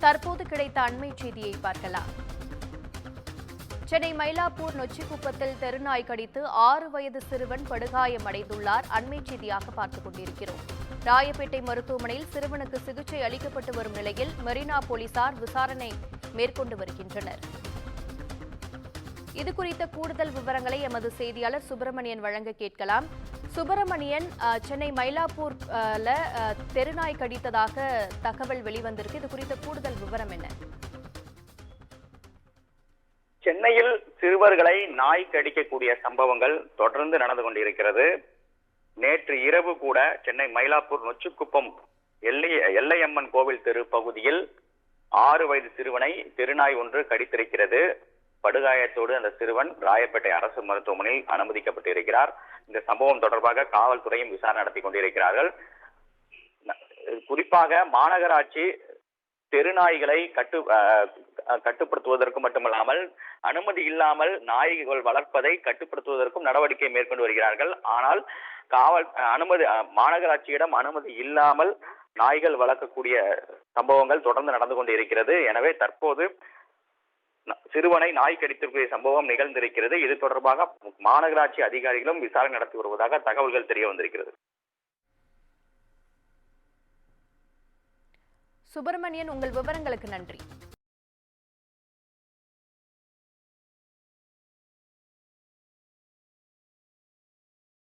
தற்போது கிடைத்த அண்மை செய்தியை பார்க்கலாம். சென்னை மயிலாப்பூர் நொச்சிக்குப்பத்தில் தெருநாய் கடித்து 6 வயது சிறுவன் படுகாயமடைந்துள்ளார். அண்மை செய்தியாக பார்த்துக் கொண்டிருக்கிறோம். ராயப்பேட்டை மருத்துவமனையில் சிறுவனுக்கு சிகிச்சை அளிக்கப்பட்டு வரும் நிலையில் மெரினா போலீசார் விசாரணை மேற்கொண்டு வருகின்றனர். இதுகுறித்த கூடுதல் விவரங்களை எமது செய்தியாளர் சுப்பிரமணியன் வழங்க கேட்கலாம். சுப்பிரமணியன், சென்னை மயிலாப்பூர்ல தெருநாய் கடித்ததாக தகவல் வெளிவந்திருக்கு. இது குறித்த கூடுதல் விவரம் என்ன? சென்னையில் சிறுவர்களை நாய் கடிக்கக்கூடிய சம்பவங்கள் தொடர்ந்து நடந்து கொண்டிருக்கிறது. நேற்று இரவு கூட சென்னை மயிலாப்பூர் நொச்சிக்குப்பம் எல்லையம்மன் கோவில் தெரு பகுதியில் 6 வயது சிறுவனை தெருநாய் ஒன்று கடித்திருக்கிறது. படுகாயத்தோடு அந்த சிறுவன் ராயப்பேட்டை அரசு மருத்துவமனையில் அனுமதிக்கப்பட்டிருக்கிறார். இந்த சம்பவம் தொடர்பாக காவல்துறையும் விசாரணை நடத்தி கொண்டிருக்கிறார்கள். குறிப்பாக மாநகராட்சி தெருநாய்களை கட்டுப்படுத்துவதற்கு மட்டுமல்லாமல் அனுமதி இல்லாமல் நாய்கள் வளர்ப்பதை கட்டுப்படுத்துவதற்கும் நடவடிக்கை மேற்கொண்டு வருகிறார்கள். ஆனால் மாநகராட்சியிடம் அனுமதி இல்லாமல் நாய்கள் வளர்க்கக்கூடிய சம்பவங்கள் தொடர்ந்து நடந்து கொண்டிருக்கிறது. எனவே தற்போது சிறுவனை நாய் கடித்திருக்கிற சம்பவம் நிகழ்ந்திருக்கிறது. இது தொடர்பாக மாநகராட்சி அதிகாரிகளும் விசாரணை நடத்தி வருவதாக தகவல்கள் தெரிய வந்திருக்கிறது. சுப்பிரமணியன், உங்கள் விவரங்களுக்கு நன்றி.